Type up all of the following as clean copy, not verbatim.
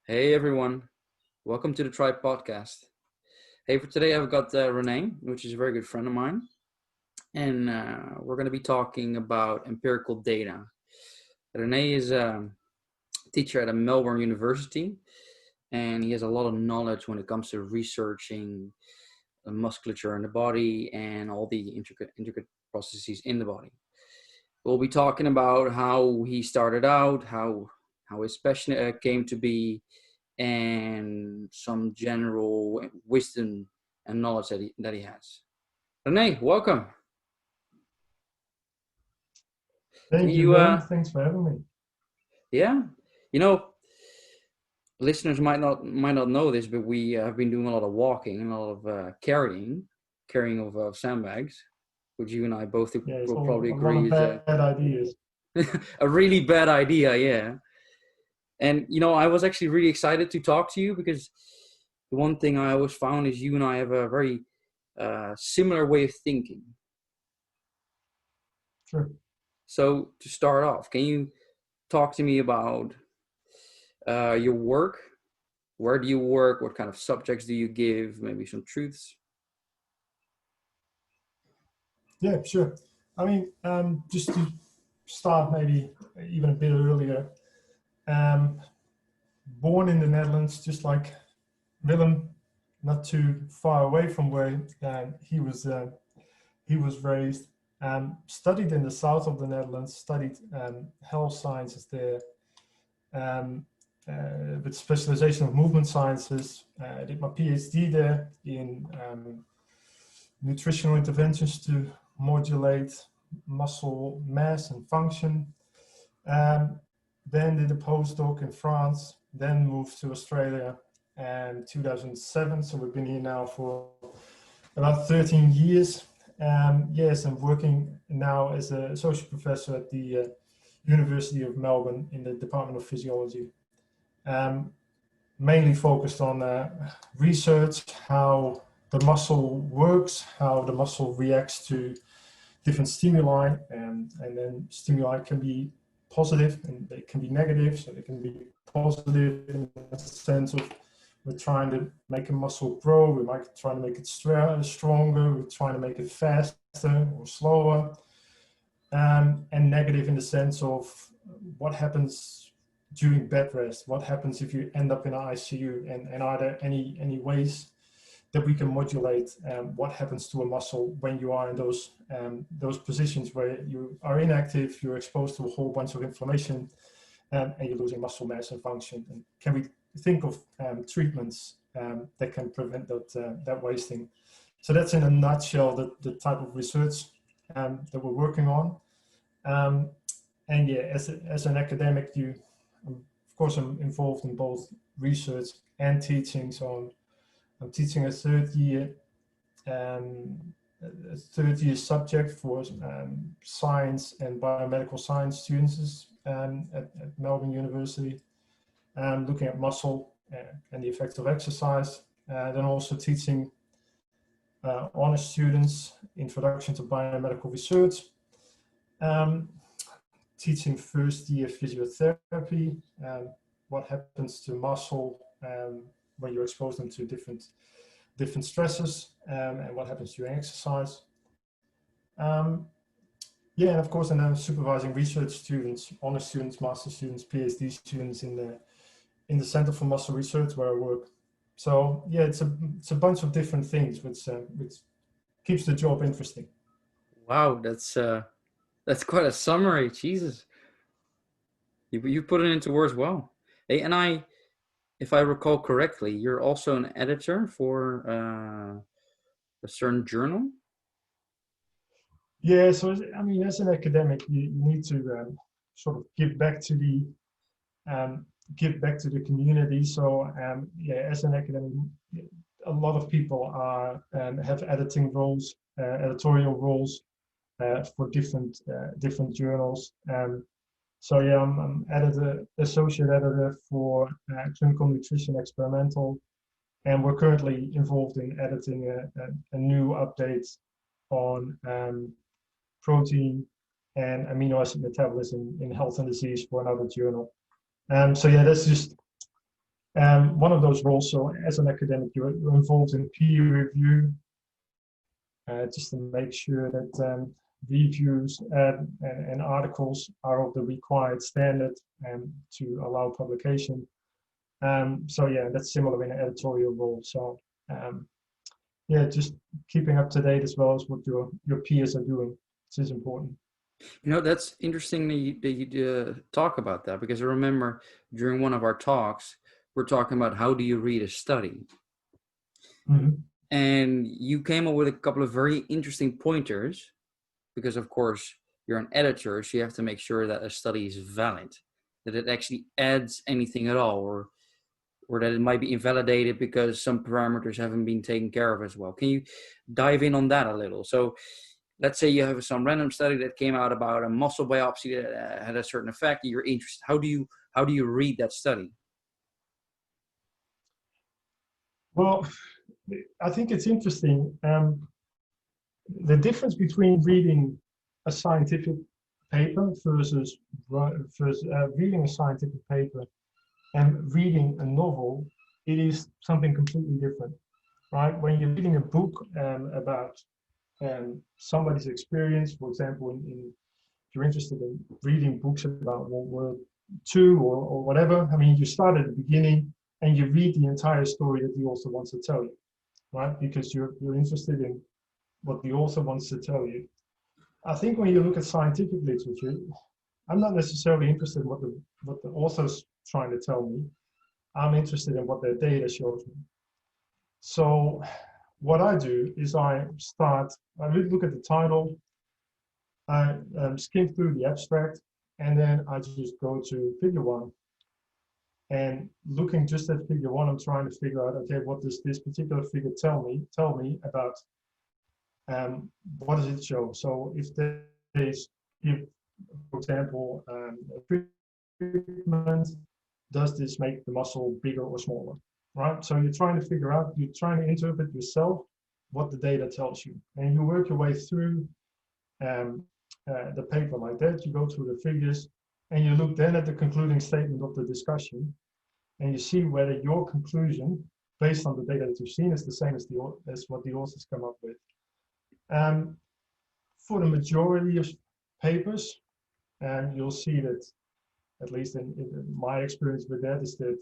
Hey everyone, welcome to the Tribe Podcast. Hey, for today I've got Renee, which is a very good friend of mine, and we're going to be talking about empirical data. Renee is a teacher at a Melbourne University, and he has a lot of knowledge when it comes to researching the musculature in the body and all the intricate processes in the body. We'll be talking about how he started out, how his passion came to be, and some general wisdom and knowledge that he has. Renee, welcome. Can Thank you, you, Ben. Thanks for having me. yeah, you know, listeners might not know this, but we have been doing a lot of walking and a lot of carrying of sandbags, which you and I both Yeah, it's will all probably a lot agree of is bad ideas. a really bad idea. Yeah. And I was actually really excited to talk to you because the one thing I always found is you and I have a very similar way of thinking. Sure. So to start off, can you talk to me about your work? Where do you work? What kind of subjects do you give? Maybe some truths. Yeah, sure. Just to start maybe even a bit earlier, um, born in the Netherlands, just like Willem, not too far away from where he was raised. Studied in the south of the Netherlands, studied health sciences there, um, with specialization of movement sciences. I did my PhD there in nutritional interventions to modulate muscle mass and function. Um, then did a postdoc in France, then moved to Australia in 2007. So we've been here now for about 13 years. Yes, I'm working now as an associate professor at the University of Melbourne in the Department of Physiology. Um, Mainly focused on research, how the muscle works, how the muscle reacts to different stimuli, and then stimuli can be positive and they can be negative. So they can be positive in the sense of we're trying to make a muscle grow, we might try to make it stronger, we're trying to make it faster or slower, and negative in the sense of what happens during bed rest, what happens if you end up in an ICU, and are there any ways that we can modulate what happens to a muscle when you are in those positions where you are inactive, you're exposed to a whole bunch of inflammation, and you're losing muscle mass and function. And can we think of treatments that can prevent that wasting? So that's in a nutshell the type of research that we're working on. And yeah, as an academic, of course, I'm involved in both research and teaching. So I'm teaching a third year subject for science and biomedical science students at Melbourne University, looking at muscle and the effects of exercise. Then also teaching honor students introduction to biomedical research. Um, Teaching first year physiotherapy, what happens to muscle when you expose them to different stresses, and what happens during exercise. Um, yeah, and of course, and then supervising research students, honor students, master students, PhD students in the Center for Muscle Research where I work. So yeah, it's a bunch of different things, which keeps the job interesting. Wow, that's quite a summary. Jesus, you put it into words well. Hey, and if I recall correctly, you're also an editor for a certain journal. Yeah, so I mean, as an academic, you need to sort of um, give back to the community. So yeah, as an academic, a lot of people are have editing roles, editorial roles for different journals. So yeah, I'm associate editor for Clinical Nutrition Experimental, and we're currently involved in editing a new update on protein and amino acid metabolism in health and disease for another journal. So yeah, that's just One of those roles, so as an academic, you're involved in peer review, just to make sure that reviews and articles are of the required standard and to allow publication. So yeah, that's similar in an editorial role. So yeah, just keeping up to date as well as what your peers are doing, which is important. You know, that's interesting that you talk about that, because I remember during one of our talks, we're talking about how do you read a study. Mm-hmm. And you came up with a couple of very interesting pointers, because of course you're an editor, so you have to make sure that a study is valid, that it actually adds anything at all, or that it might be invalidated because some parameters haven't been taken care of as well. Can you dive in on that a little? So let's say you have some random study that came out about a muscle biopsy that had a certain effect. You're interested. How do you read that study? Well, I think it's interesting. The difference between reading a scientific paper versus reading a scientific paper and reading a novel, it is something completely different, right? When you're reading a book about somebody's experience, for example, if you're interested in reading books about World War II or whatever, I mean, you start at the beginning and you read the entire story that the author wants to tell you, right? Because you're interested in what the author wants to tell you. I think when you look at scientific literature, I'm not necessarily interested in what the author's trying to tell me. I'm interested in what their data shows me. So what I do is I really look at the title, I skim through the abstract, and then I just go to figure one. And looking just at figure one, I'm trying to figure out, okay, what does this particular figure tell me about what does it show? So if for example, treatment, does this make the muscle bigger or smaller, right? So you're trying to interpret yourself what the data tells you. And you work your way through the paper like that. You go through the figures and you look then at the concluding statement of the discussion, and you see whether your conclusion, based on the data that you've seen, is the same as what the authors come up with. For the majority of papers, and you'll see that, at least in my experience with that, is that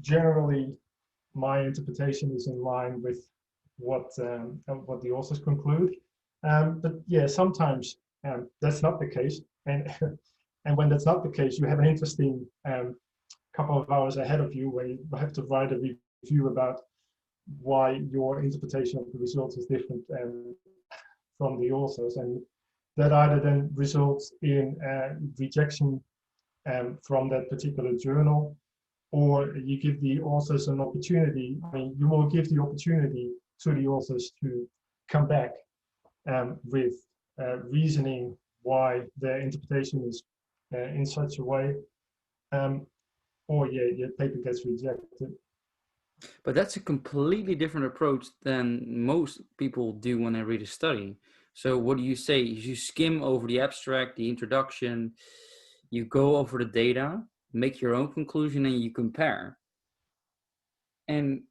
generally my interpretation is in line with what the authors conclude. But yeah, sometimes that's not the case, and and when that's not the case, you have an interesting couple of hours ahead of you where you have to write a review about why your interpretation of the results is different from the authors, and that either then results in rejection from that particular journal, or you give the authors an opportunity. I mean, you will give the opportunity to the authors to come back with reasoning why their interpretation is in such a way, or yeah, your paper gets rejected. But that's a completely different approach than most people do when they read a study. So what do you say? You skim over the abstract, the introduction, you go over the data, make your own conclusion, and you compare. And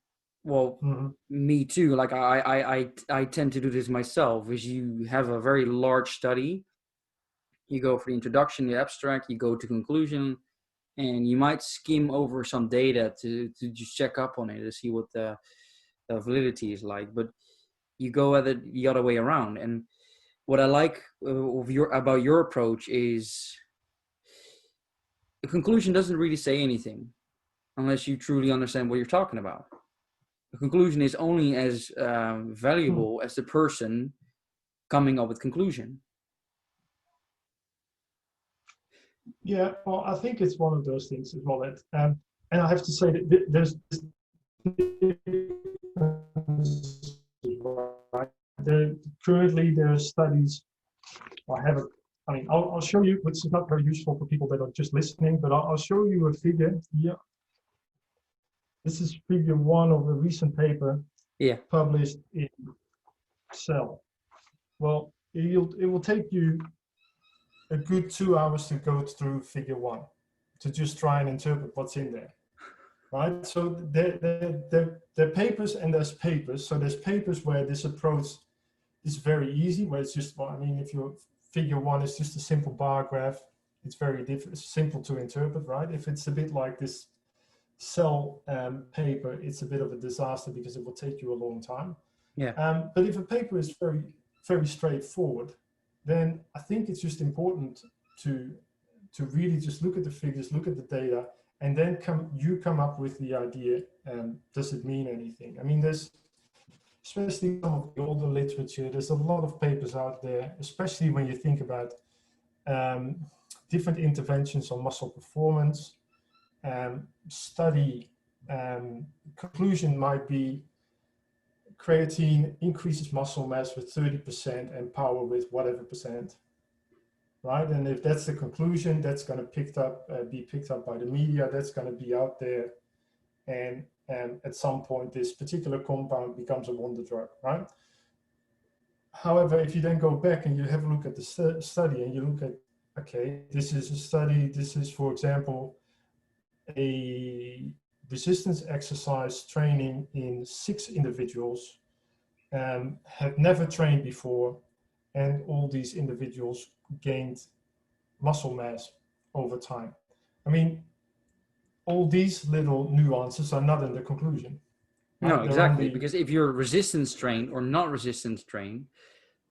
well, me too. Like I tend to do this myself. Is you have a very large study, you go for the introduction, the abstract, you go to conclusion, and you might skim over some data to just check up on it to see what the validity is like. But you go at it the other way around. And what I like about your approach is the conclusion doesn't really say anything unless you truly understand what you're talking about. The conclusion is only as valuable as the person coming up with conclusion. Yeah, well, I think it's one of those things as well that, and I have to say that there's currently there are studies. I'll show you, which is not very useful for people that are just listening, but I'll show you a figure here. This is figure one of a recent paper published in Cell. Well, it will take you a good 2 hours to go through figure one, to just try and interpret what's in there, right? So there are papers and there's papers. So there's papers where this approach is very easy, where it's just, well, I mean, if your figure one is just a simple bar graph, it's very simple to interpret, right? If it's a bit like this cell paper, it's a bit of a disaster because it will take you a long time. Yeah. But if a paper is very straightforward, then I think it's just important to really just look at the figures, look at the data, and then come up with the idea, does it mean anything? I mean, there's, especially some of the older literature, there's a lot of papers out there, especially when you think about different interventions on muscle performance. Study conclusion might be creatine increases muscle mass with 30% and power with whatever percent, right? And if that's the conclusion, that's going to be picked up by the media, that's going to be out there, and at some point this particular compound becomes a wonder drug, right? However, if you then go back and you have a look at the study and you look at, okay, this is a study, this is, for example, a resistance exercise training in 6 individuals, had never trained before, and all these individuals gained muscle mass over time. I mean, all these little nuances are not in the conclusion. No, exactly. Because if you're resistance trained or not resistance trained,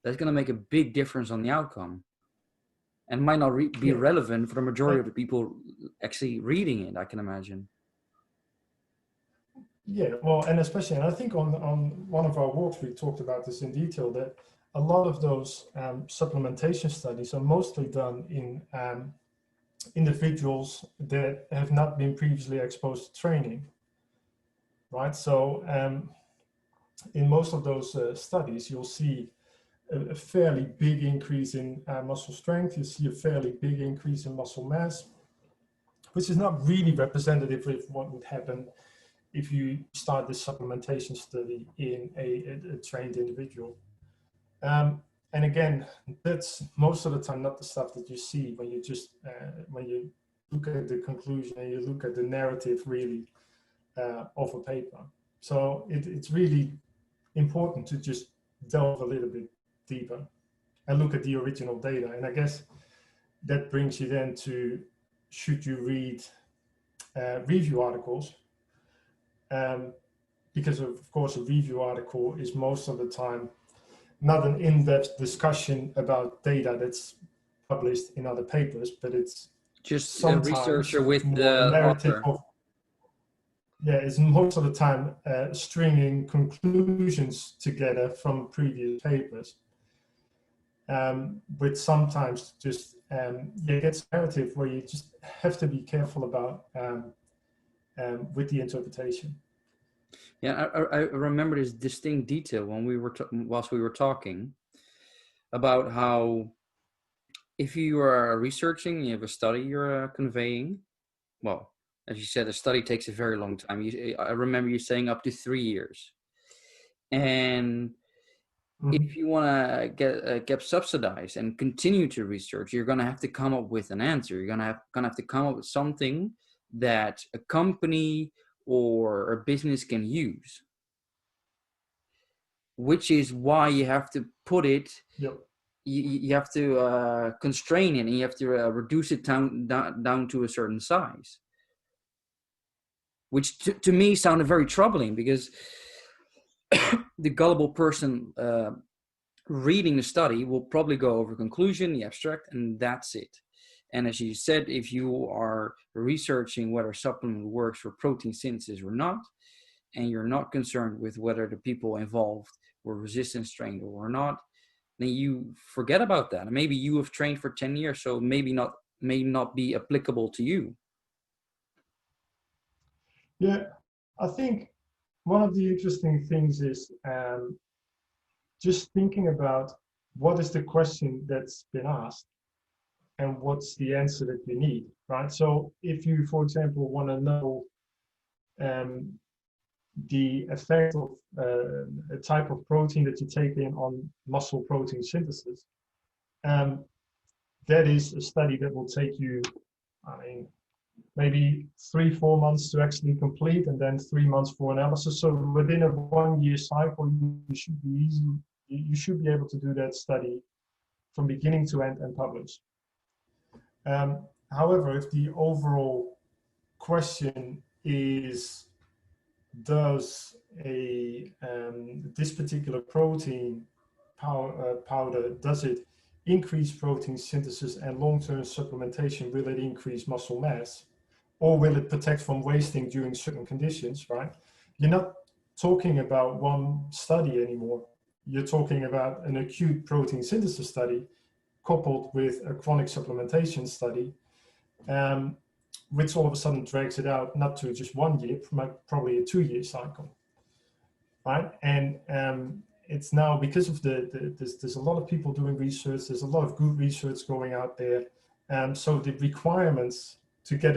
that's going to make a big difference on the outcome, and might not be relevant for the majority of the people actually reading it, I can imagine. Yeah, well, and especially, and I think on one of our walks, we talked about this in detail, that a lot of those supplementation studies are mostly done in individuals that have not been previously exposed to training, right? So in most of those studies, you'll see a fairly big increase in muscle strength. You see a fairly big increase in muscle mass, which is not really representative of what would happen if you start this supplementation study in a trained individual. And again, that's most of the time not the stuff that you see when you just when you look at the conclusion and you look at the narrative really of a paper. So it's really important to just delve a little bit deeper and look at the original data. And I guess that brings you then to, should you read review articles? Because of course a review article is most of the time not an in-depth discussion about data that's published in other papers, but it's just a researcher with the narrative author. of, yeah, it's most of the time stringing conclusions together from previous papers, which sometimes just gets narrative where you just have to be careful about with the interpretation. Yeah, I remember this distinct detail when we were whilst we were talking about how if you are researching, you have a study you're conveying. Well, as you said, a study takes a very long time. I remember you saying up to 3 years. And if you want to get subsidized and continue to research, you're going to have to come up with an answer. You're going to have to come up with something that a company or a business can use, which is why you have to put it, you have to constrain it, and you have to reduce it down to a certain size, which to me sounded very troubling, because the gullible person reading the study will probably go over conclusion, the abstract, and that's it. And as you said, if you are researching whether a supplement works for protein synthesis or not, and you're not concerned with whether the people involved were resistance trained or not, then you forget about that. And maybe you have trained for 10 years, so may not be applicable to you. Yeah, I think one of the interesting things is just thinking about what is the question that's been asked and what's the answer that you need, right? So if you, for example, want to know the effect of a type of protein that you take in on muscle protein synthesis, that is a study that will take you, I mean, maybe 3-4 months to actually complete, and then 3 months for analysis. So within a 1-year cycle, you should be easy. You should be able to do that study from beginning to end and publish. However, if the overall question is, does this particular protein powder, does it increase protein synthesis and long-term supplementation? Will it increase muscle mass, or will it protect from wasting during certain conditions? Right? You're not talking about one study anymore. You're talking about an acute protein synthesis study coupled with a chronic supplementation study, which all of a sudden drags it out not to just 1 year, probably a 2-year cycle, right? And it's now because of there's a lot of people doing research. There's a lot of good research going out there. So the requirements to get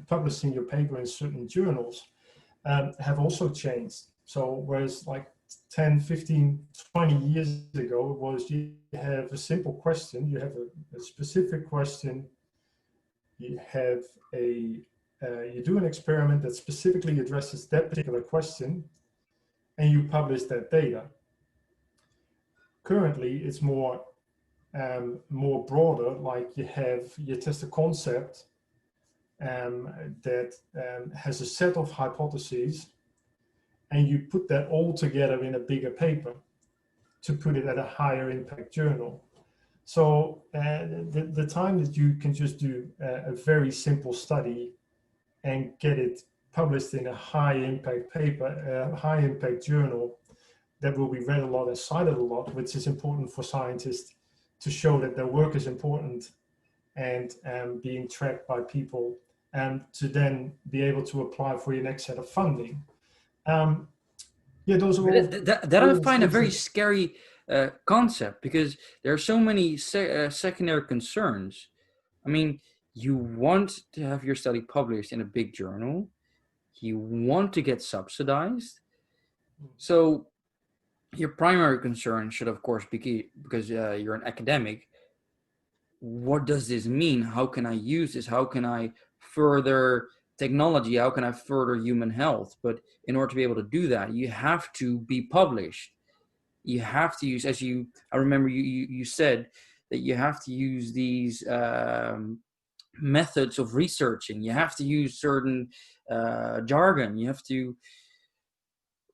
publishing your paper in certain journals have also changed. So whereas like 10, 15, 20 years ago, it was you have a simple question, you have a specific question, you have you do an experiment that specifically addresses that particular question, and you publish that data. Currently, it's more broader. Like you test a concept that has a set of hypotheses, and you put that all together in a bigger paper to put it at a higher impact journal. So the time that you can just do a very simple study and get it published in a high impact paper, a high impact journal that will be read a lot and cited a lot, which is important for scientists to show that their work is important and being tracked by people, and to then be able to apply for your next set of funding. Yeah, those are all. That I find a very scary concept, because there are so many secondary concerns. I mean, you want to have your study published in a big journal. You want to get subsidized. So your primary concern should, of course, be, because you're an academic, what does this mean? How can I use this? How can I further technology? How can I further human health? But in order to be able to do that, you have to be published. You have to use, I remember you said that you have to use these methods of researching. You have to use certain jargon.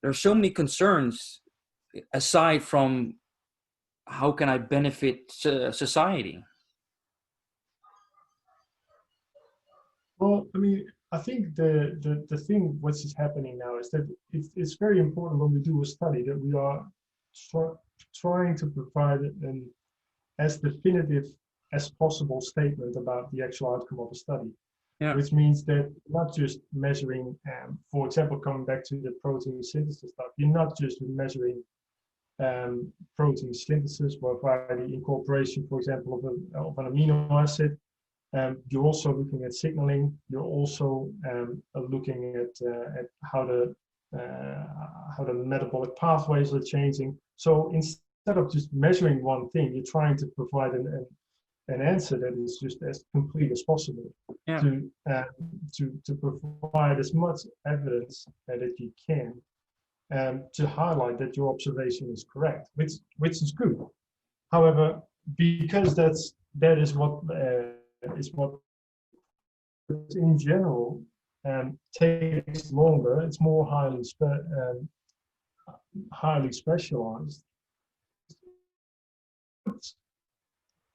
There's so many concerns aside from how can I benefit society? Well, I mean, I think the thing which is happening now is that it's very important when we do a study that we are trying to provide an as definitive as possible statement about the actual outcome of a study. Yeah. Which means that not just measuring, for example, coming back to the protein synthesis stuff, you're not just measuring protein synthesis by the incorporation, for example, of an amino acid. You're also looking at signaling. You're also looking at how the metabolic pathways are changing. So instead of just measuring one thing, you're trying to provide an answer that is just as complete as possible. Yeah. To provide as much evidence that you can to highlight that your observation is correct, which is good. However, because that is what in general takes longer, it's more highly specialized,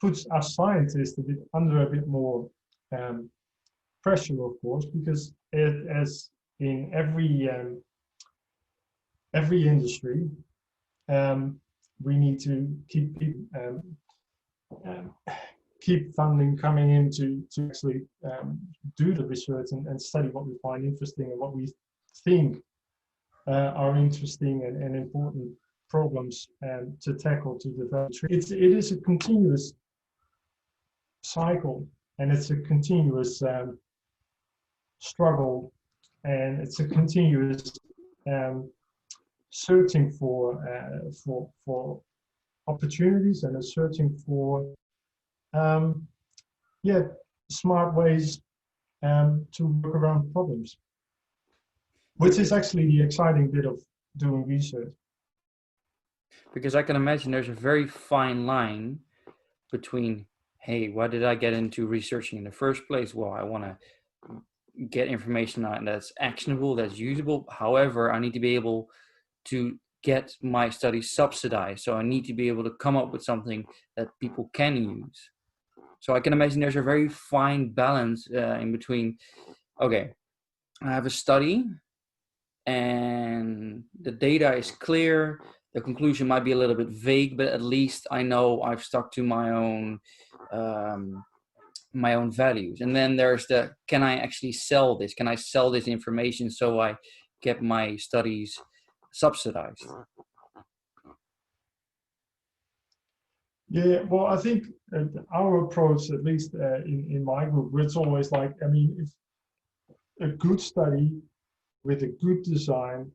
puts our scientists under a bit more pressure, of course, because as in every industry, we need to keep funding coming in to actually do the research and study what we find interesting and what we think are interesting and important problems to tackle, to develop. It is a continuous cycle, and it's a continuous struggle, and it's a continuous searching for opportunities, and a searching for smart ways to work around problems, which is actually the exciting bit of doing research. Because I can imagine there's a very fine line between, hey, why did I get into researching in the first place? Well, I want to get information that's actionable, that's usable. However, I need to be able to get my studies subsidized. So I need to be able to come up with something that people can use. So I can imagine there's a very fine balance in between, okay, I have a study and the data is clear. The conclusion might be a little bit vague, but at least I know I've stuck to my own values. And then there's the, can I actually sell this? Can I sell this information so I get my studies subsidized? Yeah, well, I think our approach, at least in my group, it's always like, I mean, if a good study with a good design,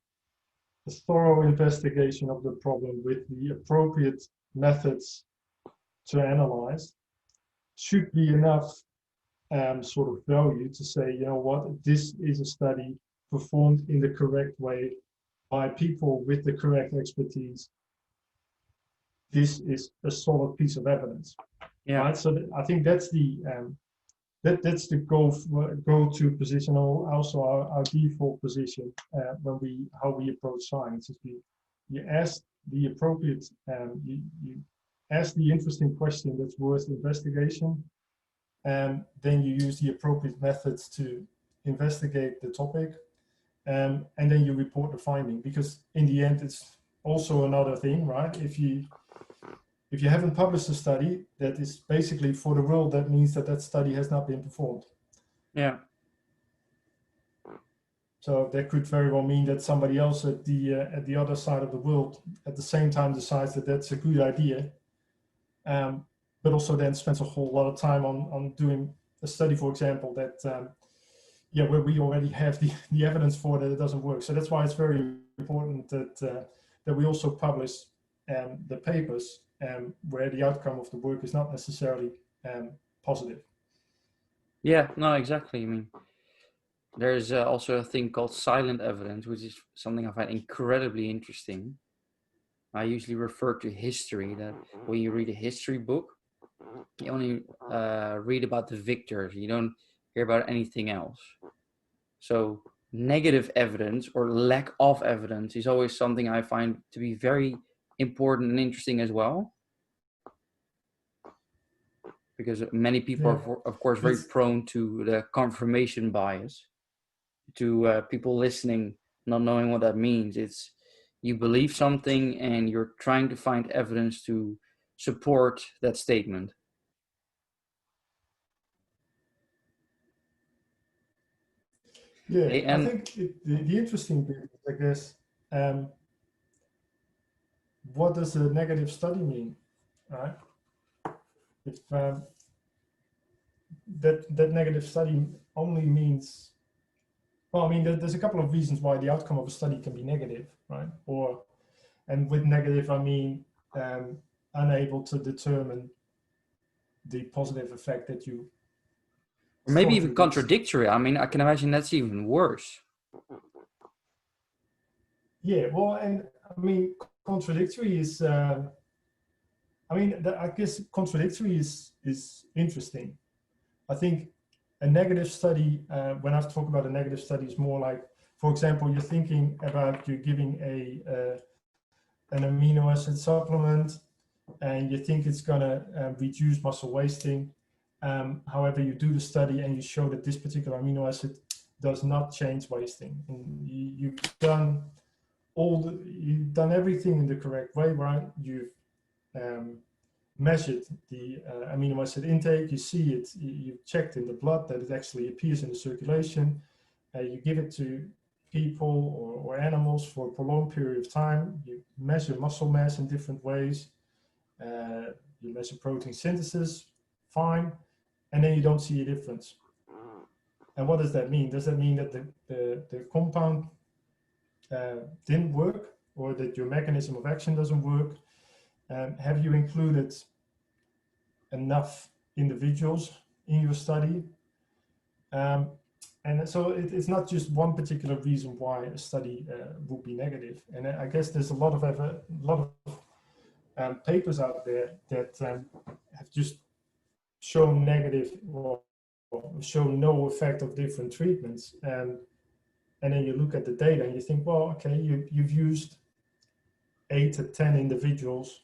a thorough investigation of the problem with the appropriate methods to analyze should be enough sort of value to say, you know what, this is a study performed in the correct way by people with the correct expertise. This is a solid piece of evidence. Yeah. Right? So I think that's the that's the go-to position, or also our default position when how we approach science. Is you ask the appropriate, you ask the interesting question that's worth investigation, and then you use the appropriate methods to investigate the topic, and then you report the finding. Because in the end, it's also another thing, right? If you haven't published a study that is basically for the world, that means that that study has not been performed. Yeah. So that could very well mean that somebody else at the other side of the world at the same time decides that that's a good idea, but also then spends a whole lot of time on doing a study, for example, that where we already have the evidence for that it doesn't work. So that's why it's very important that that we also publish the papers where the outcome of the work is not necessarily positive. Yeah, no, exactly. I mean, there's also a thing called silent evidence, which is something I find incredibly interesting. I usually refer to history, that when you read a history book, you only read about the victors. You don't hear about anything else. So negative evidence or lack of evidence is always something I find to be very important and interesting as well. Because many people are, of course, very prone to the confirmation bias, to people listening, not knowing what that means. It's you believe something and you're trying to find evidence to support that statement. Yeah, I think the interesting bit is, I guess, what does a negative study mean, right? If that negative study only means, well, I mean, there's a couple of reasons why the outcome of a study can be negative, right? And with negative, I mean unable to determine the positive effect that you. Or maybe even contradictory. I mean, I can imagine that's even worse. Yeah, well, and I mean, contradictory is. I mean, I guess contradictory is interesting. I think a negative study, when I talk about a negative study, is more like, for example, you're thinking about you're giving an amino acid supplement, and you think it's going to reduce muscle wasting. However, you do the study and you show that this particular amino acid does not change wasting. And you've done everything in the correct way, right? You've measured the amino acid intake. You see it. You've checked in the blood that it actually appears in the circulation. You give it to people or animals for a prolonged period of time. You measure muscle mass in different ways. You measure protein synthesis, fine, and then you don't see a difference. And what does that mean? Does that mean that the compound didn't work, or that your mechanism of action doesn't work? Have you included enough individuals in your study? And so it's not just one particular reason why a study would be negative. And I guess there's a lot of papers out there that have just shown negative or shown no effect of different treatments. And then you look at the data and you think, well, okay, you've used 8 to 10 individuals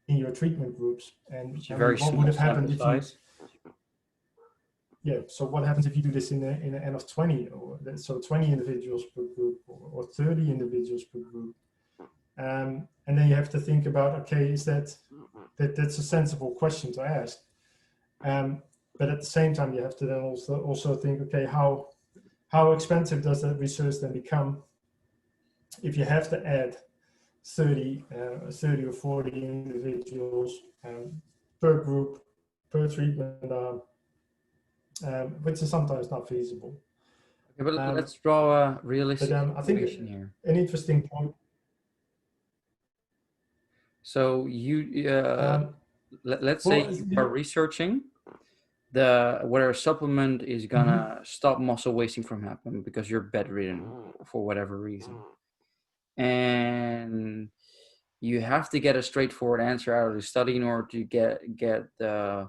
in your treatment groups. And Which is I a very mean, what would small have happened sample if you, size. yeah, so what happens if you do this in an N of 20, or so 20 individuals per group, or 30 individuals per group? And then you have to think about, okay, is that's a sensible question to ask. But at the same time, you have to then also think, okay, how expensive does that research then become if you have to add 30 or 40 individuals per group, per treatment arm, which is sometimes not feasible. Okay, but let's draw a realistic I think situation here. an interesting point. So let's say Well, you are researching whether a supplement is gonna stop muscle wasting from happening because you're bedridden for whatever reason, and you have to get a straightforward answer out of the study in order to get the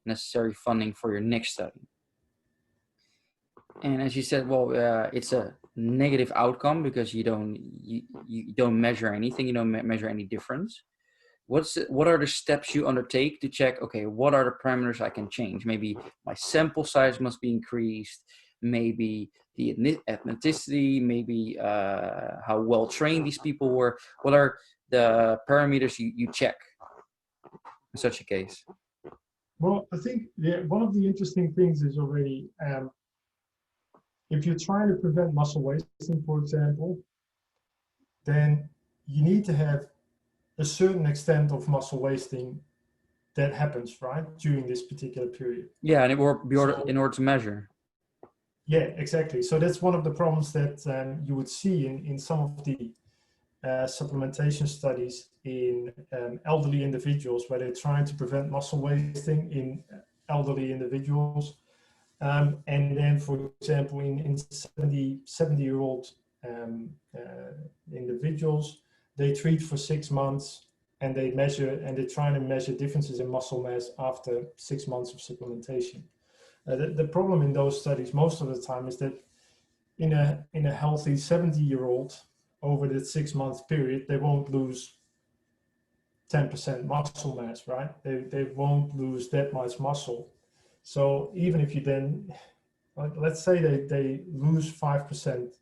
necessary funding for your next study. And as you said, well, it's a negative outcome because you don't measure anything, you don't measure any difference. What are the steps you undertake to check, okay, what are the parameters I can change? Maybe my sample size must be increased, maybe the ethnicity, maybe how well trained these people were. What are the parameters you check in such a case? Well, I think one of the interesting things is already, if you're trying to prevent muscle wasting, for example, then you need to have a certain extent of muscle wasting that happens, right, during this particular period. Yeah, and in order to measure. Yeah, exactly. So that's one of the problems that you would see in some of the supplementation studies in elderly individuals, where they're trying to prevent muscle wasting in elderly individuals. And then, for example, in 70-year-old individuals, they treat for 6 months, and they measure, and they're trying to measure differences in muscle mass after 6 months of supplementation. The problem in those studies most of the time is that in a healthy 70-year-old, over the 6-month period, they won't lose 10% muscle mass, right? They won't lose that much muscle. So even if you then, let's say they lose 5%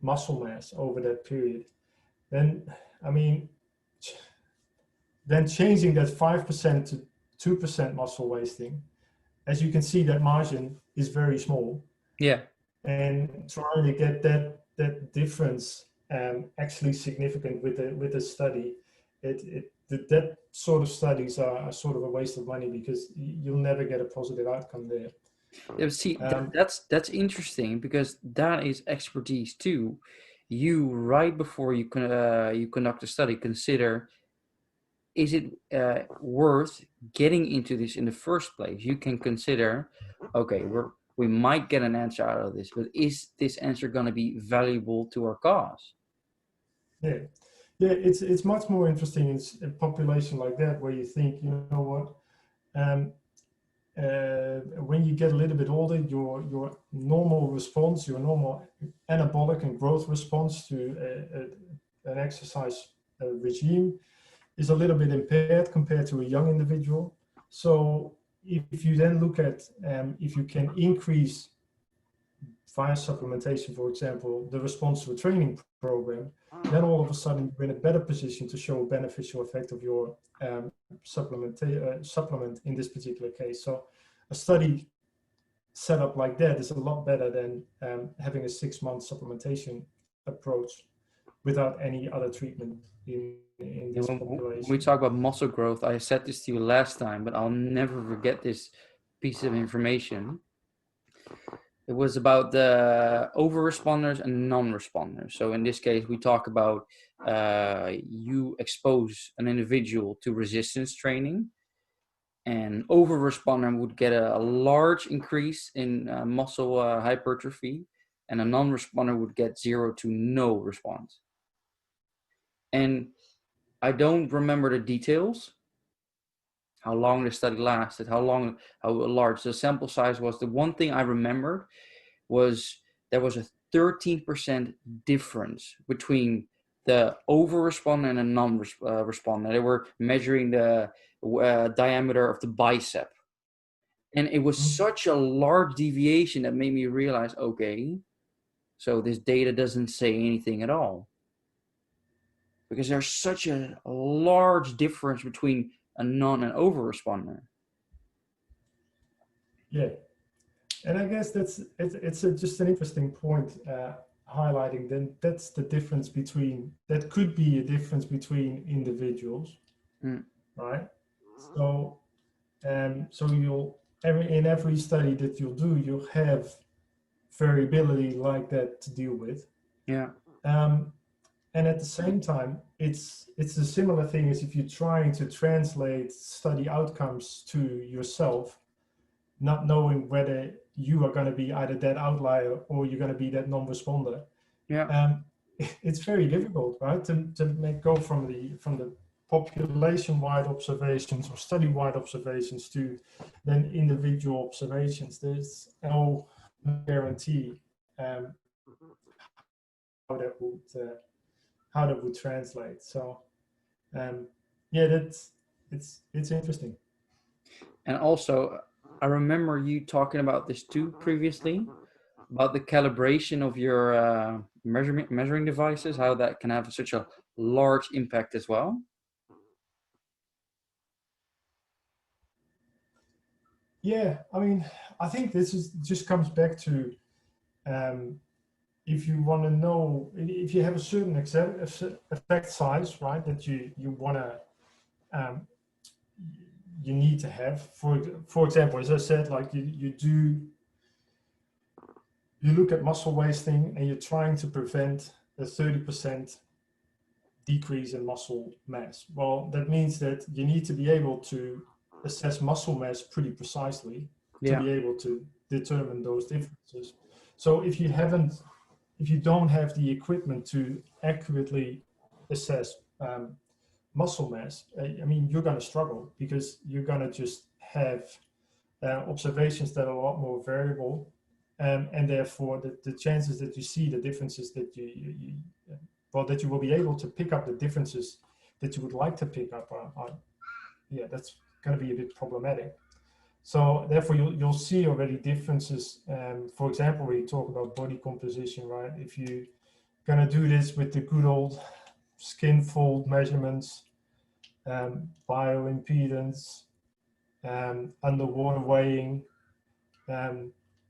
muscle mass over that period, then, I mean, then changing that 5% to 2% muscle wasting, as you can see, that margin is very small. Yeah. And trying to get that difference actually significant with the study, that sort of studies are sort of a waste of money, because you'll never get a positive outcome there. Yeah, see, that's interesting, because that is expertise too. You, right before you conduct a study, consider, is it worth getting into this in the first place? You can consider, okay, we might get an answer out of this, but is this answer going to be valuable to our cause? Yeah, it's much more interesting in a population like that, where you think, you know what, when you get a little bit older, your normal response, your normal anabolic and growth response to an exercise regime is a little bit impaired compared to a young individual. So if you then look at if you can increase via supplementation, for example, the response to a training program, then all of a sudden you're in a better position to show a beneficial effect of your supplement in this particular case. So a study set up like that is a lot better than having a 6-month supplementation approach without any other treatment in this population. When we talk about muscle growth, I said this to you last time, but I'll never forget this piece of information. It was about the over-responders and non-responders. So in this case, we talk about you expose an individual to resistance training, An over-responder would get a large increase in muscle hypertrophy, and a non-responder would get 0 to no response. And I don't remember the details, how long the study lasted, how large the sample size was. The one thing I remembered was there was a 13% difference between the over-responder and a non-responder. They were measuring the diameter of the bicep. And it was such a large deviation that made me realize, okay, so this data doesn't say anything at all. Because there's such a large difference between a non and over responder. Yeah, and I guess it's just an interesting point, highlighting then that's the difference between, that could be a difference between individuals, right? So, so in every study that you'll do, you'll have variability like that to deal with. Yeah. And at the same time, it's a similar thing as if you're trying to translate study outcomes to yourself, not knowing whether you are going to be either that outlier or you're going to be that non-responder. Yeah. It's very difficult, right, to go from the population-wide observations or study-wide observations to then individual observations. There's no guarantee how that would translate. So yeah, it's interesting. And also, I remember you talking about this too previously, about the calibration of your measuring devices, how that can have such a large impact as well. Yeah, I mean, I think this just comes back to if you want to know, if you have a certain effect size, right, that you want to you need to have, for example, as I said, like you look at muscle wasting and you're trying to prevent a 30% decrease in muscle mass. Well, that means that you need to be able to assess muscle mass pretty precisely to be able to determine those differences. So if you don't have the equipment to accurately assess muscle mass, I mean, you're going to struggle because you're going to just have observations that are a lot more variable, and therefore the chances that you see the differences that that you will be able to pick up the differences that you would like to pick up are yeah, that's going to be a bit problematic. So therefore you'll see already differences. For example, when you talk about body composition, right? If you're going to do this with the good old skin fold measurements, bioimpedance, underwater weighing,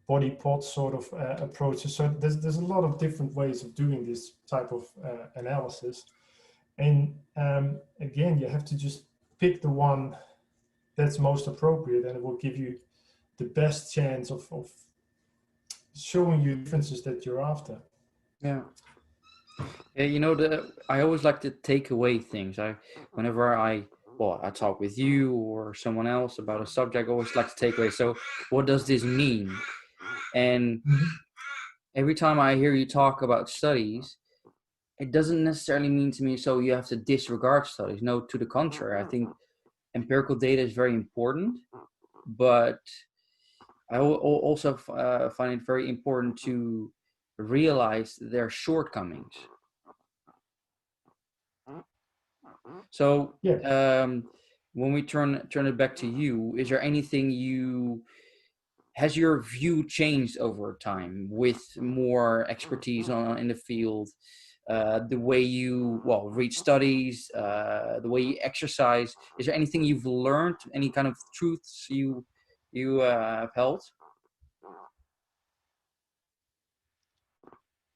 body pod sort of approaches. So there's a lot of different ways of doing this type of analysis. And again, you have to just pick the one that's most appropriate, and it will give you the best chance of showing you differences that you're after. Yeah. Yeah, you know, I always like to take away things. Whenever I talk with you or someone else about a subject, I always like to take away. So what does this mean? And every time I hear you talk about studies, it doesn't necessarily mean to me, so you have to disregard studies. No, to the contrary. I think empirical data is very important, but I also find it very important to realize their shortcomings. So when we turn it back to you, is there anything has your view changed over time with more expertise in the field? The way you read studies, the way you exercise. Is there anything you've learned? Any kind of truths you have held?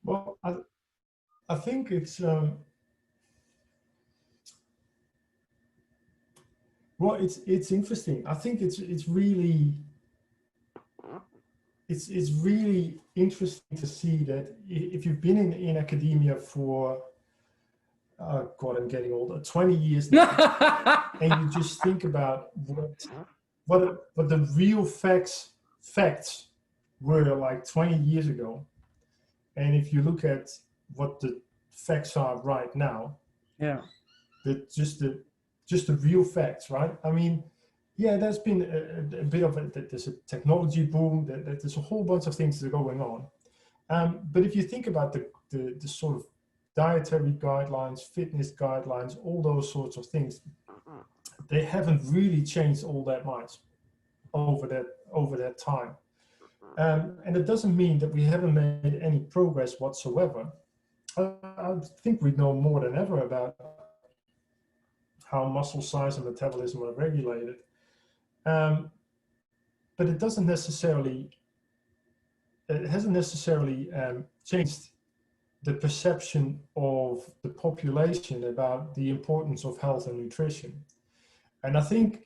Well, I think it's it's interesting. I think it's really interesting to see that if you've been in academia for God, I'm getting older, 20 years now, and you just think about what the real facts were like 20 years ago, and if you look at what the facts are right now, Yeah. the just the real facts, right? I mean, yeah, there's been a bit of there's a technology boom, there's a whole bunch of things that are going on. But if you think about the sort of dietary guidelines, fitness guidelines, all those sorts of things, they haven't really changed all that much over that time. And it doesn't mean that we haven't made any progress whatsoever. I think we know more than ever about how muscle size and metabolism are regulated. Um, but it hasn't necessarily changed the perception of the population about the importance of health and nutrition. And I think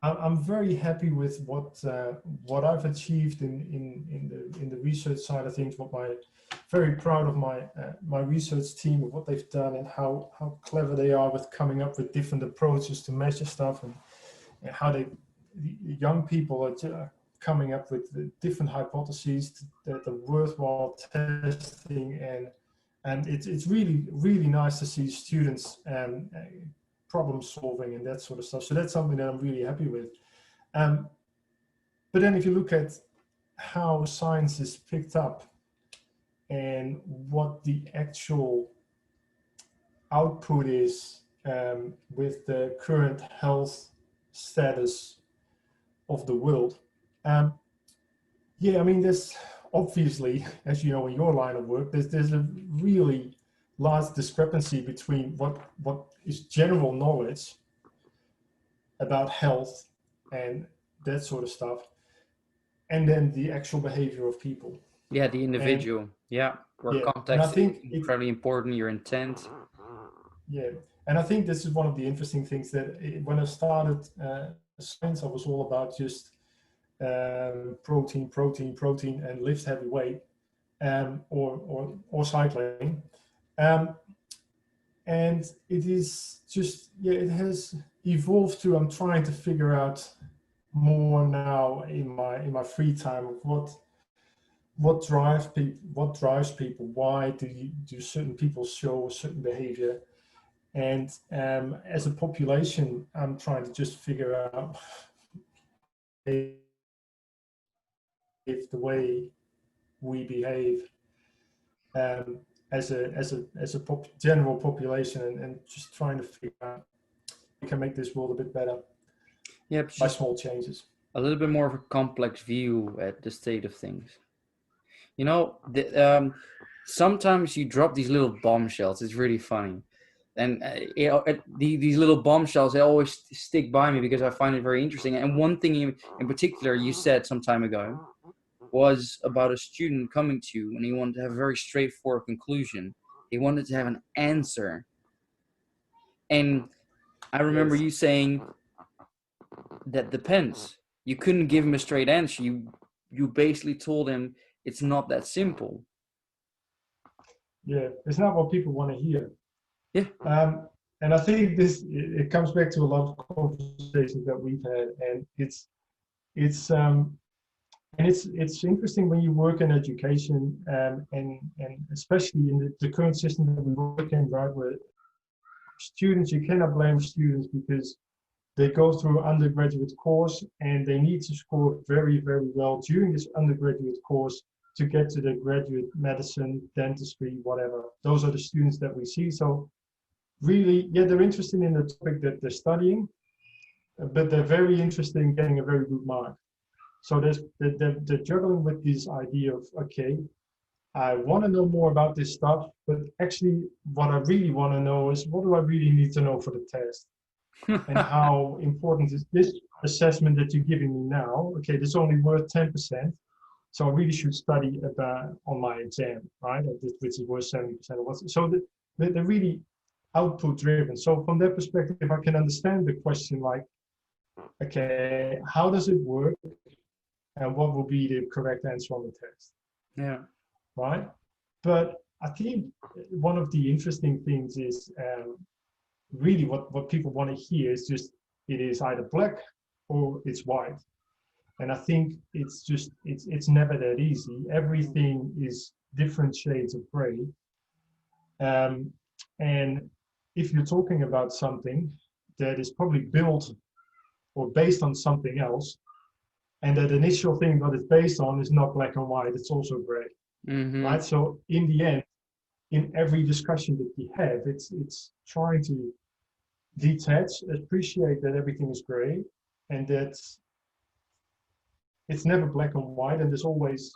I'm very happy with what I've achieved in the research side of things. Very proud of my research team of what they've done and how clever they are with coming up with different approaches to measure stuff, and how the young people are coming up with different hypotheses that are worthwhile testing, and it's really nice to see students problem solving and that sort of stuff. So that's something that I'm really happy with. But then if you look at how science is picked up and what the actual output is with the current health status of the world, yeah, I mean, there's obviously, as you know, in your line of work, there's a really large discrepancy between what is general knowledge about health and that sort of stuff, and then the actual behavior of people. Yeah, the individual. And, yeah, where yeah, and I context is think incredibly important, your intent. yeah, and I think this is one of the interesting things that when I started science, I was all about just protein, and lift heavy weight, or cycling. And it is just, yeah, it has evolved to, I'm trying to figure out more now in my free time of what drives people, why do certain people show a certain behavior, and as a population, I'm trying to just figure out if the way we behave as a general population, and just trying to figure out we can make this world a bit better Yeah, by small changes. a little bit more of a complex view at the state of things. You know, sometimes you drop these little bombshells. It's really funny. And these little bombshells, they always stick by me because I find it very interesting. And one thing in particular you said some time ago was about a student coming to you and he wanted to have a very straightforward conclusion. He wanted to have an answer. And I remember Yes. you saying that depends. You couldn't give him a straight answer. You basically told him it's not that simple. Yeah, it's not what people want to hear. Yeah. And I think it comes back to a lot of conversations that we've had, and it's interesting when you work in education, and especially in the current system that we work in, right, where students, you cannot blame students because they go through an undergraduate course and they need to score very, very well during this undergraduate course to get to the graduate medicine, dentistry, whatever. Those are the students that we see. So really, yeah, they're interested in the topic that they're studying, but they're very interested in getting a very good mark. So they're juggling with this idea of, okay, I want to know more about this stuff, but actually what I really want to know is, what do I really need to know for the test? And how important is this assessment that you're giving me now? Okay, this is only worth 10%. So I really should study about on my exam, right? Which is worth 70%. So they're really output driven. So from that perspective, I can understand the question like, okay, how does it work? And what will be the correct answer on the test? Yeah. Right? But I think one of the interesting things is really what people want to hear is just, it is either black or it's white. And I think it's never that easy. Everything is different shades of gray. And if you're talking about something that is probably built or based on something else, and that initial thing that it's based on is not black and white, it's also gray, right? So in the end, in every discussion that we have, it's trying to detach, appreciate that everything is gray, and that it's never black and white, and there's always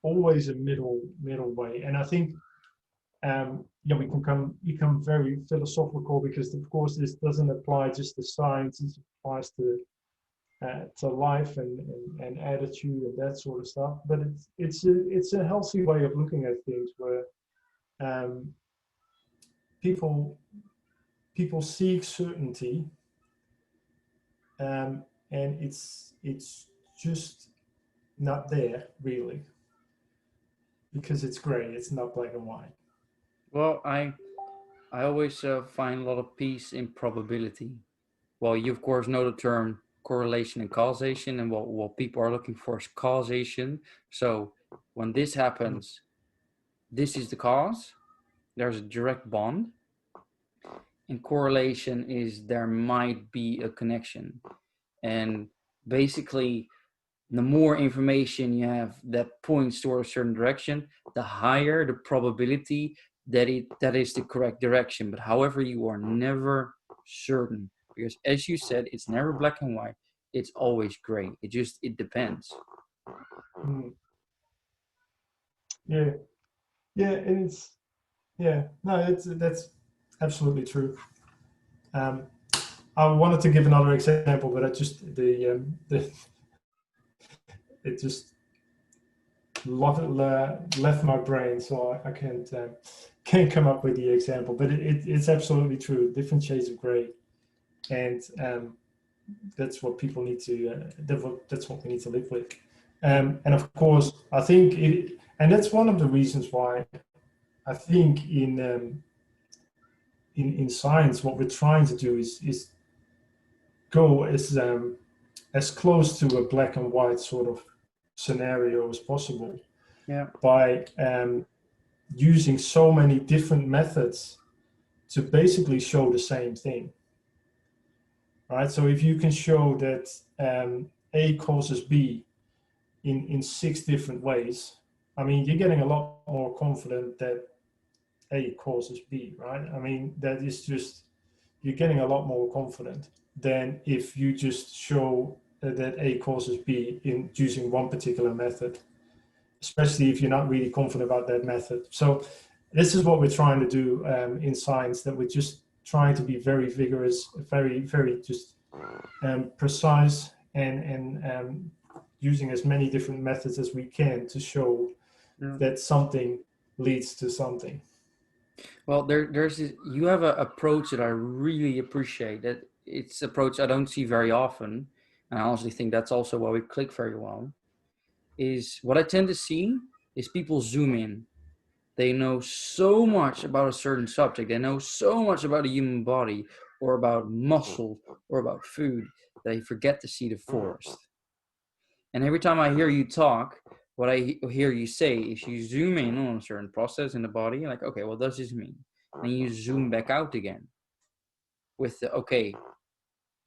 a middle way. And I think we can become very philosophical, because of course this doesn't apply just to science, it applies to life and attitude and that sort of stuff. But it's a healthy way of looking at things, where people seek certainty, and it's just not there really, because it's gray, it's not black and white. Well, I always find a lot of peace in probability. Well, you of course know the term correlation and causation, and what people are looking for is causation. So when this happens, this is the cause. There's a direct bond. And correlation is there might be a connection. And basically, the more information you have that points toward a certain direction, the higher the probability that is the correct direction. But however, you are never certain, because as you said, it's never black and white, it's always gray. It depends. Yeah, and that's absolutely true. I wanted to give another example, but it just left my brain, so I can't come up with the example. But it's absolutely true. Different shades of gray, and that's what people need to. That's what we need to live with. And of course, I think and that's one of the reasons why I think in science, what we're trying to do is go as close to a black and white sort of scenario as possible. Yeah. By using so many different methods to basically show the same thing. Right. So if you can show that A causes B in 6 different ways, I mean, you're getting a lot more confident that A causes B, right? I mean, that is just, you're getting a lot more confident than if you just show that A causes B in using one particular method, especially if you're not really confident about that method. So this is what we're trying to do in science, that we're just trying to be very vigorous, very, very just precise, and using as many different methods as we can to show that something leads to something. Well, there's this, you have an approach that I really appreciate. That it's an approach I don't see very often, and I honestly think that's also why we click very well. Is what I tend to see is people zoom in. They know so much about a certain subject. They know so much about the human body, or about muscle, or about food, they forget to see the forest. And every time I hear you talk, what I hear you say is you zoom in on a certain process in the body, like, okay, what does this mean? And you zoom back out again with the, okay,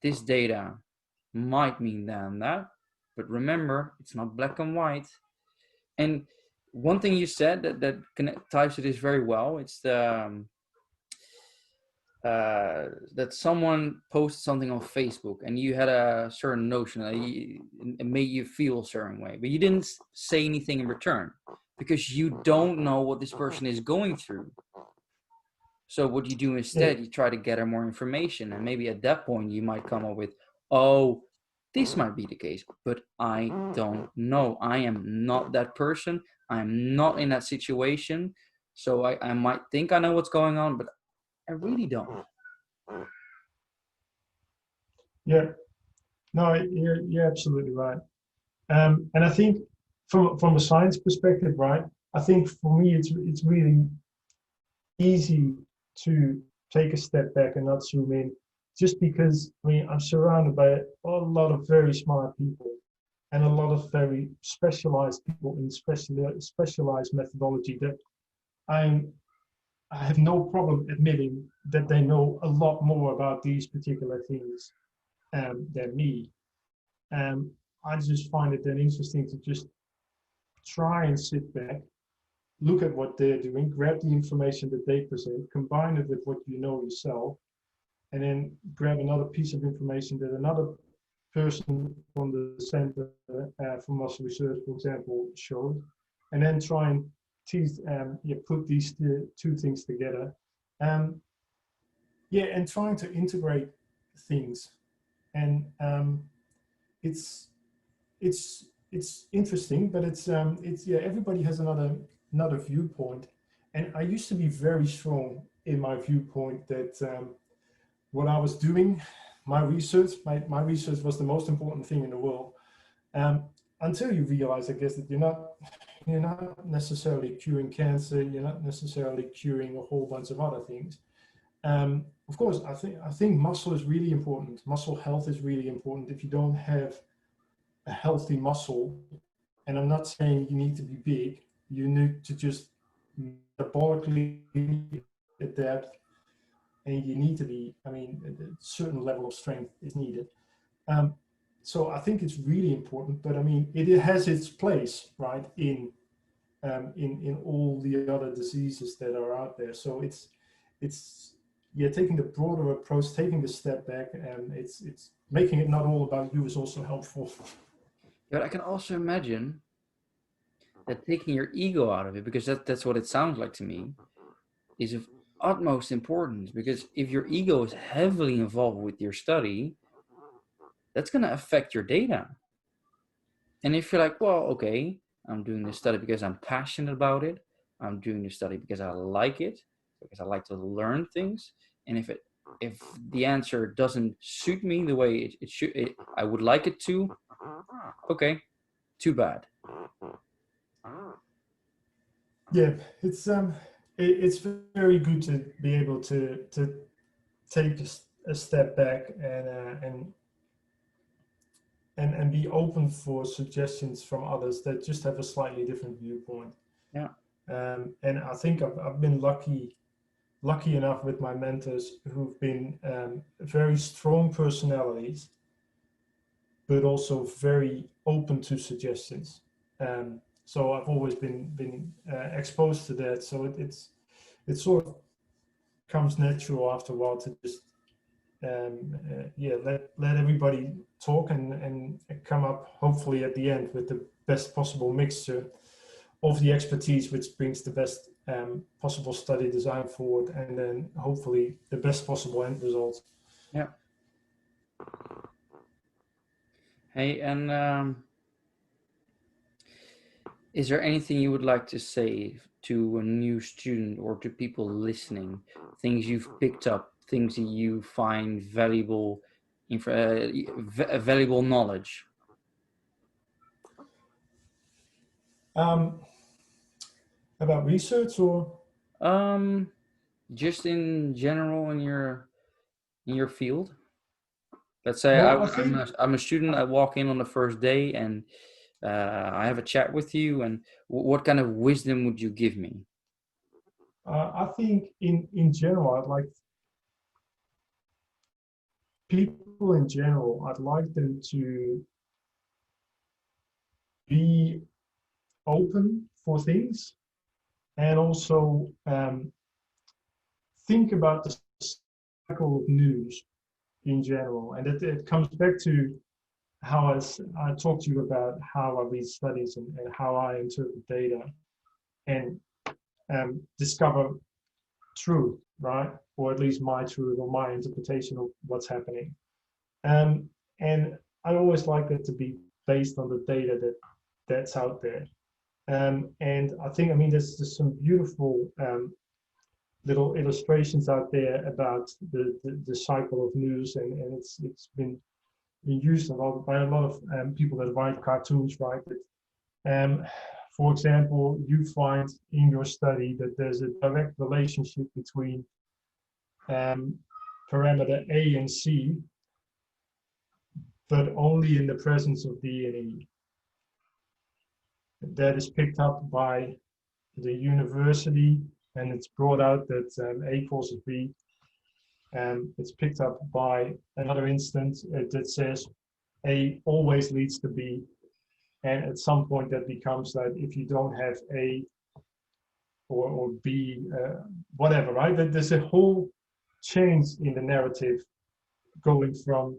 this data might mean that and that, but remember, it's not black and white. And one thing you said that ties to this very well, it's the that someone posted something on Facebook and you had a certain notion that it made you feel a certain way, but you didn't say anything in return because you don't know what this person is going through. So what you do instead, you try to gather more information, and maybe at that point you might come up with, oh, this might be the case, but I don't know. I am not that person. I'm not in that situation. So I might think I know what's going on, but I really don't. Yeah, no, you're absolutely right. And I think from a science perspective, right, I think for me it's really easy to take a step back and not zoom in just because I mean I'm surrounded by a lot of very smart people and a lot of very specialized people in specialized methodology that I'm I have no problem admitting that they know a lot more about these particular things than me. Um, I just find it then interesting to just try and sit back, look at what they're doing, grab the information that they present, combine it with what you know yourself, and then grab another piece of information that another person from the Center for Muscle Research, for example, showed, and then try and put these two things together. Um, and trying to integrate things, and it's it's interesting, but it's everybody has another viewpoint, and I used to be very strong in my viewpoint that what I was doing, my research was the most important thing in the world. Um, until you realize, I guess, that you're not necessarily curing cancer, you're not necessarily curing a whole bunch of other things. Of course, I think muscle is really important. Muscle health is really important. If you don't have a healthy muscle, and I'm not saying you need to be big, you need to just metabolically adapt, and you need to be, I mean, a certain level of strength is needed. So I think it's really important, but I mean, it has its place, right, in all the other diseases that are out there. So it's taking the broader approach, taking the step back, and it's making it not all about you is also helpful. But I can also imagine that taking your ego out of it, because that's what it sounds like to me, is of utmost importance. Because if your ego is heavily involved with your study, that's going to affect your data. And if you're like, well, okay, I'm doing this study because I'm passionate about it, I'm doing this study because I like it, because I like to learn things, and if the answer doesn't suit me the way it should, I would like it to, okay, too bad. Yeah, it's very good to be able to take a step back and be open for suggestions from others that just have a slightly different viewpoint. Yeah. And I think I've been lucky enough with my mentors who've been very strong personalities, but also very open to suggestions. So I've always been exposed to that. So it sort of comes natural after a while to just let everybody talk and come up hopefully at the end with the best possible mixture of the expertise, which brings the best possible study design forward, and then hopefully the best possible end result. Yeah. Hey, and is there anything you would like to say to a new student or to people listening? Things you've picked up, things that you find valuable, valuable knowledge. About research or? Just in general in your field. Let's say Well, I think I'm a student. I walk in on the first day and I have a chat with you. And what kind of wisdom would you give me? I think in general, I'd like people in general, I'd like them to be open for things, and also think about the cycle of news in general. And it comes back to how I talked to you about how I read studies and how I interpret data and discover truth, right? Or at least my truth or my interpretation of what's happening. And I always like it to be based on the data that's out there. And I think, I mean, there's some beautiful little illustrations out there about the cycle of news, and it's been used by a lot of people that write cartoons, right? For example, you find in your study that there's a direct relationship between parameter A and C, but only in the presence of D and E. That is picked up by the university, and it's brought out that A causes B, and it's picked up by another instance that says A always leads to B, and at some point that becomes that if you don't have A or B, whatever, right? There's a whole change in the narrative going from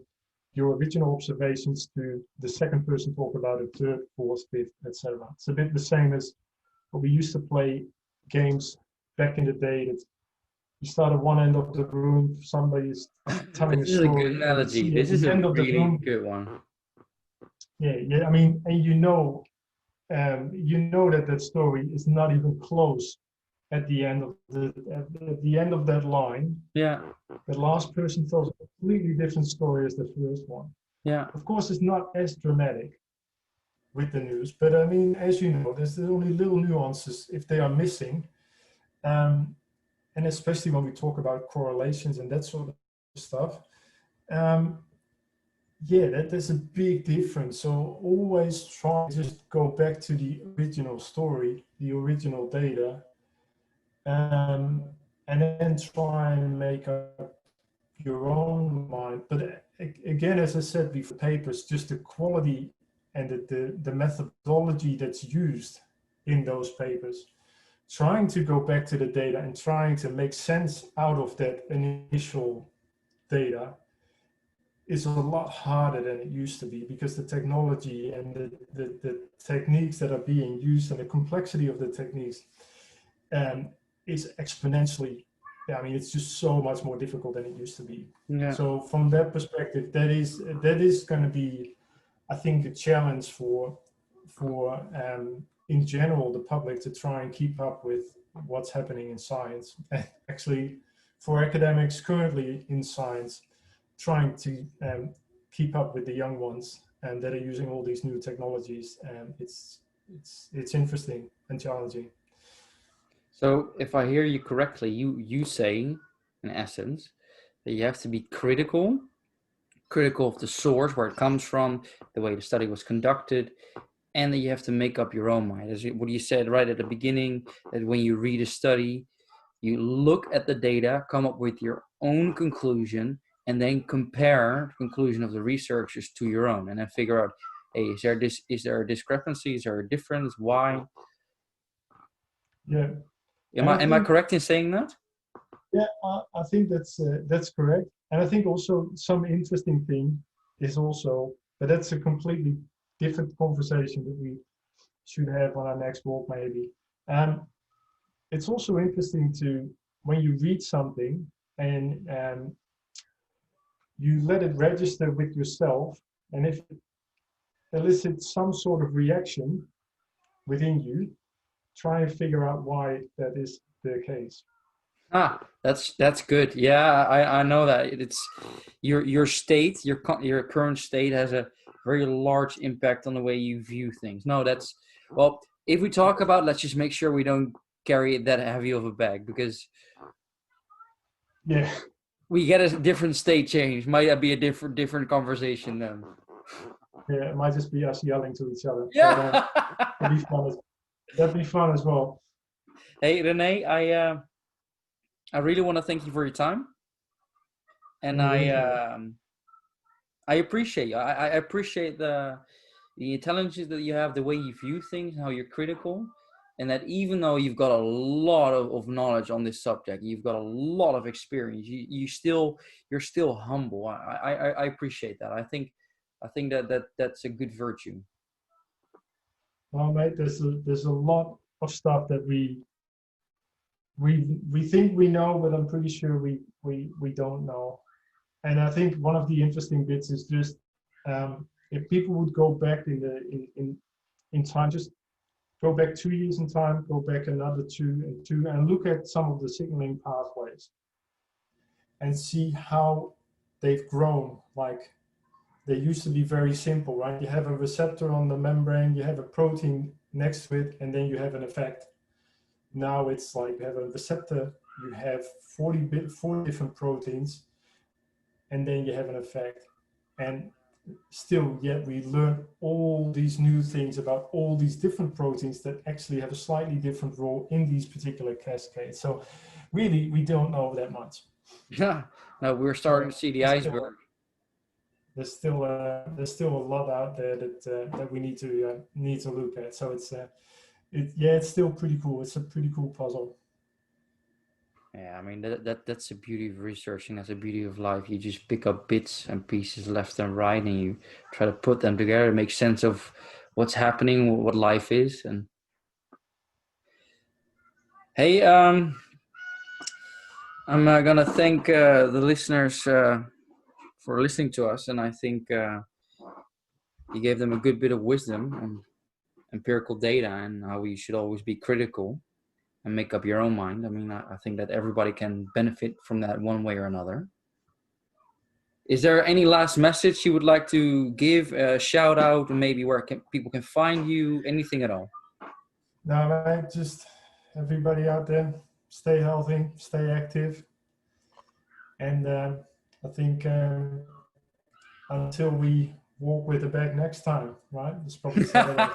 your original observations to the second person talk about it, third, fourth, fifth, etc. It's a bit the same as what we used to play games back in the day. That you start at one end of the room, somebody is telling a This is a good story, and you analogy. see at This is the a end of the really room. good one. Yeah. I mean, and you know that that story is not even close at the end of at the end of that line. Yeah. The last person tells a completely different story as the first one. Yeah. Of course, it's not as dramatic with the news, but I mean, as you know, there's only little nuances if they are missing, and especially when we talk about correlations and that sort of stuff. Yeah, there's a big difference. So always try to just go back to the original story, the original data, and then try and make up your own mind. But again, as I said before, papers, just the quality and the methodology that's used in those papers, trying to go back to the data and trying to make sense out of that initial data is a lot harder than it used to be, because the technology and the techniques that are being used and the complexity of the techniques is exponentially, I mean, it's just so much more difficult than it used to be. Yeah. So from that perspective, that is going to be, I think, a challenge for in general the public to try and keep up with what's happening in science. And actually, for academics currently in science, trying to keep up with the young ones and that are using all these new technologies, it's interesting and challenging. So if I hear you correctly, you say, in essence, that you have to be critical of the source, where it comes from, the way the study was conducted, and that you have to make up your own mind. As what you said right at the beginning, that when you read a study, you look at the data, come up with your own conclusion, and then compare the conclusion of the researchers to your own, and then figure out, hey, is there a discrepancy? Is there a difference? Why? Yeah. Am I correct in saying that? Yeah, I think that's correct. And I think also some interesting thing is also, but that's a completely different conversation that we should have on our next walk maybe. It's also interesting to, when you read something and you let it register with yourself, and if it elicits some sort of reaction within you, try and figure out why that is the case. That's good. Yeah, I know that it's your state, your current state has a very large impact on the way you view things. No, that's, well, if we talk about, let's just make sure we don't carry that heavy of a bag, because yeah, we get a different state change. Might that be a different conversation then? Yeah, it might just be us yelling to each other. Yeah. But, that'd be fun as well. Hey, Renee, I really want to thank you for your time, and I appreciate you. I appreciate the intelligence that you have, the way you view things, how you're critical, and that even though you've got a lot of knowledge on this subject, you've got a lot of experience, you're still humble. I appreciate that. I think that's a good virtue. Well, mate, there's a lot of stuff that we think we know, but I'm pretty sure we don't know. And I think one of the interesting bits is just if people would go back in time, just go back 2 years in time, go back another two, and look at some of the signaling pathways and see how they've grown. Like, they used to be very simple, right? You have a receptor on the membrane, you have a protein next to it, and then you have an effect. Now it's like you have a receptor, you have 40 different proteins, and then you have an effect. And still, yet we learn all these new things about all these different proteins that actually have a slightly different role in these particular cascades. So really, we don't know that much. Yeah, no, we're starting to see the iceberg. There's still a lot out there that we need to look at. So it's still pretty cool. It's a pretty cool puzzle. Yeah, I mean that's the beauty of researching. That's the beauty of life. You just pick up bits and pieces left and right, and you try to put them together, make sense of what's happening, what life is. And hey, I'm gonna thank the listeners for listening to us, and I think you gave them a good bit of wisdom on empirical data and how you should always be critical and make up your own mind. I mean, I think that everybody can benefit from that one way or another. Is there any last message you would like to give, a shout out, maybe where people can find you, anything at all? No, man, just everybody out there, stay healthy, stay active. And I think until we walk with the bag next time, right? It's probably Saturday.